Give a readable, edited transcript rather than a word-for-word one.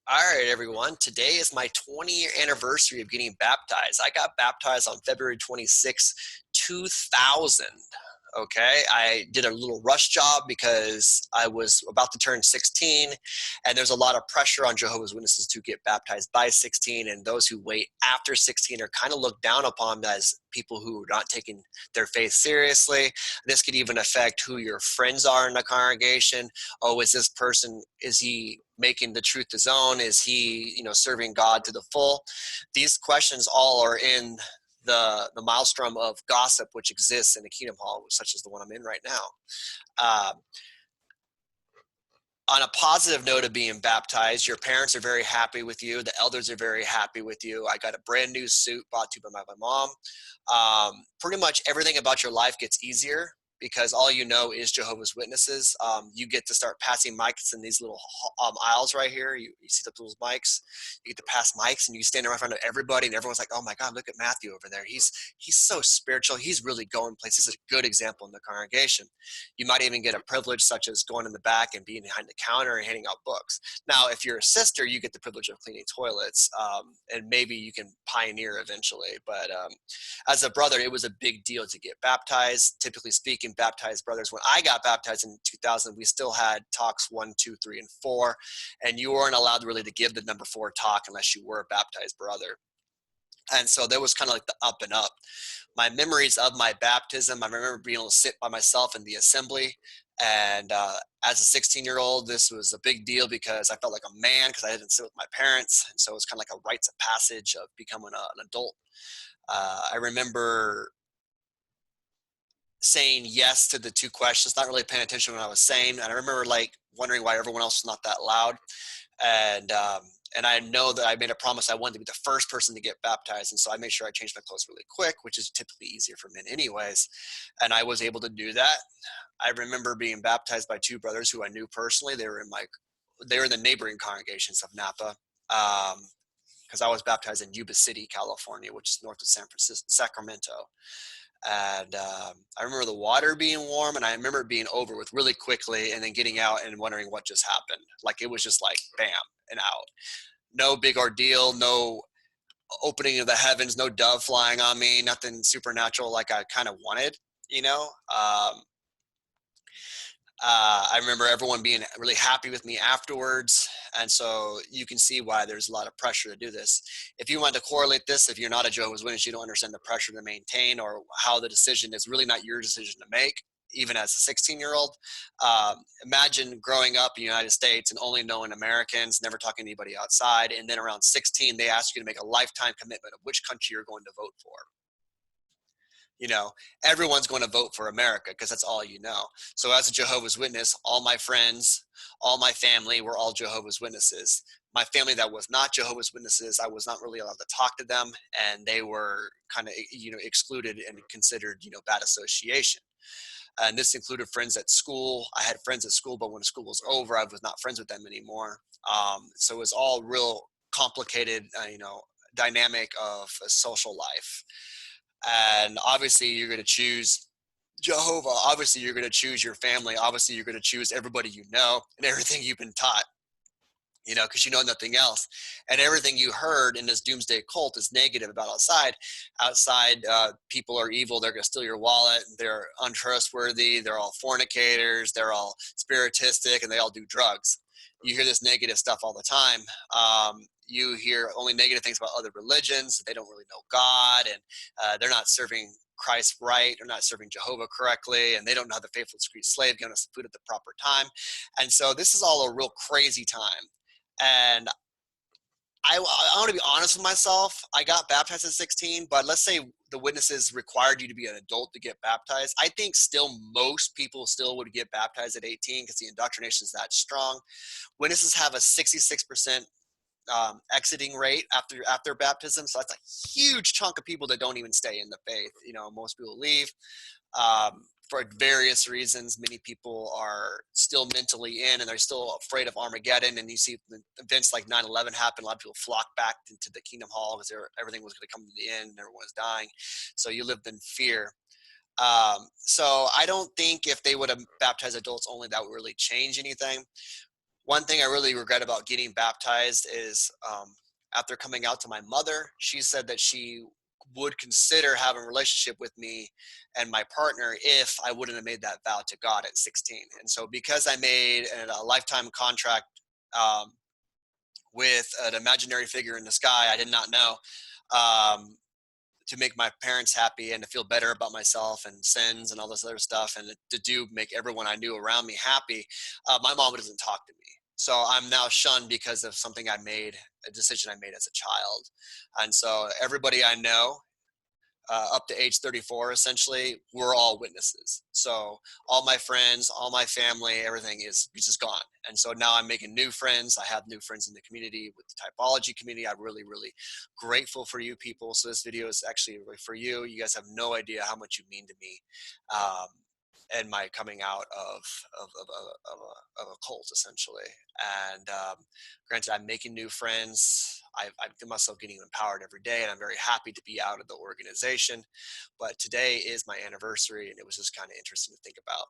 All right, everyone. Today is my 20-year anniversary of getting baptized. I got baptized on February 26, 2000. Okay. I did a little rush job because I was about to turn 16, and there's a lot of pressure on Jehovah's Witnesses to get baptized by 16. And those who wait after 16 are kind of looked down upon as people who are not taking their faith seriously. This could even affect who your friends are in the congregation. Oh, is this person, is he making the truth his own? Is he, serving God to the full? These questions all are in the maelstrom of gossip which exists in the Kingdom Hall, such as the one I'm in right now. On a positive note of being baptized, your parents are very happy with you. The elders are very happy with you. I got a brand new suit bought to me by my mom. Pretty much everything about your life gets easier because all you know is Jehovah's Witnesses. You get to start passing mics in these little aisles right here. You see those mics. You get to pass mics, and you stand right in front of everybody, and everyone's like, "Oh my God, look at Matthew over there. He's so spiritual. He's really going places." This is a good example in the congregation. You might even get a privilege such as going in the back and being behind the counter and handing out books. Now, if you're a sister, you get the privilege of cleaning toilets, and maybe you can pioneer eventually. But as a brother, it was a big deal to get baptized. Typically speaking, baptized brothers, when I got baptized in 2000, we still had talks 1, 2, 3, and 4, and you weren't allowed really to give the number 4 talk unless you were a baptized brother. And so there was kind of like the up and up. My memories of my baptism, I remember being able to sit by myself in the assembly. And as a 16-year-old, this was a big deal because I felt like a man because I didn't sit with my parents. And so it was kind of like a rites of passage of becoming an adult. I remember saying yes to the 2 questions, not really paying attention to what I was saying. And I remember like wondering why everyone else was not that loud. And I know that I made a promise I wanted to be the first person to get baptized, and so I made sure I changed my clothes really quick, which is typically easier for men anyways, and I was able to do that. I remember being baptized by 2 brothers who I knew personally. They were in the neighboring congregations of Napa, because I was baptized in Yuba City, California, which is north of Sacramento. And I remember the water being warm, and I remember it being over with really quickly, and then getting out and wondering what just happened. Like it was just like bam and out. No big ordeal, no opening of the heavens, no dove flying on me, nothing supernatural like I kind of wanted, you know. I remember everyone being really happy with me afterwards. And so you can see why there's a lot of pressure to do this. If you want to correlate this, if you're not a Jehovah's Witness, you don't understand the pressure to maintain or how the decision is really not your decision to make, even as a 16-year-old. Imagine growing up in the United States and only knowing Americans, never talking to anybody outside. And then around 16, they ask you to make a lifetime commitment of which country you're going to vote for. You know, everyone's going to vote for America because that's all you know. So as a Jehovah's Witness, all my friends, all my family were all Jehovah's Witnesses. My family that was not Jehovah's Witnesses, I was not really allowed to talk to them, and they were kind of, excluded and considered, bad association. And this included friends at school. I had friends at school, but when school was over, I was not friends with them anymore. So it was all real complicated, dynamic of a social life. And obviously you're going to choose Jehovah. Obviously you're going to choose your family. Obviously you're going to choose everybody you know and everything you've been taught, because you know nothing else. And everything you heard in this doomsday cult is negative about outside. Outside, people are evil. They're going to steal your wallet. They're untrustworthy. They're all fornicators. They're all spiritistic, and they all do drugs. You hear this negative stuff all the time. You hear only negative things about other religions. They don't really know God, and they're not serving Christ right. They're not serving Jehovah correctly, and they don't know how the faithful discreet slave giving us the food at the proper time. And so this is all a real crazy time. And I want to be honest with myself. I got baptized at 16, but let's say the witnesses required you to be an adult to get baptized. I think still most people still would get baptized at 18 because the indoctrination is that strong. Witnesses have a 66% exiting rate after baptism, so that's a huge chunk of people that don't even stay in the faith. Most people leave. For various reasons. Many people are still mentally in, and they're still afraid of Armageddon. And you see events like 9/11 happen. A lot of people flock back into the Kingdom Hall because everything was going to come to the end and everyone was dying. So you lived in fear. So I don't think if they would have baptized adults only, that would really change anything. One thing I really regret about getting baptized is after coming out to my mother, she said that she would consider having a relationship with me and my partner if I wouldn't have made that vow to God at 16. And so, because I made a lifetime contract um, with an imaginary figure in the sky, I did not know. Um, to make my parents happy and to feel better about myself and sins and all this other stuff and to do make everyone I knew around me happy, my mom doesn't talk to me. So I'm now shunned because of something I made, a decision I made as a child. And so everybody I know up to age 34, essentially, we're all witnesses. So all my friends, all my family, everything is just gone. And so now I'm making new friends. I have new friends in the community with the typology community. I'm really, really grateful for you people. So this video is actually really for you. You guys have no idea how much you mean to me. Um, and my coming out of a cult essentially. And granted, I'm making new friends. I feel myself getting empowered every day, and I'm very happy to be out of the organization. But today is my anniversary, and it was just kind of interesting to think about.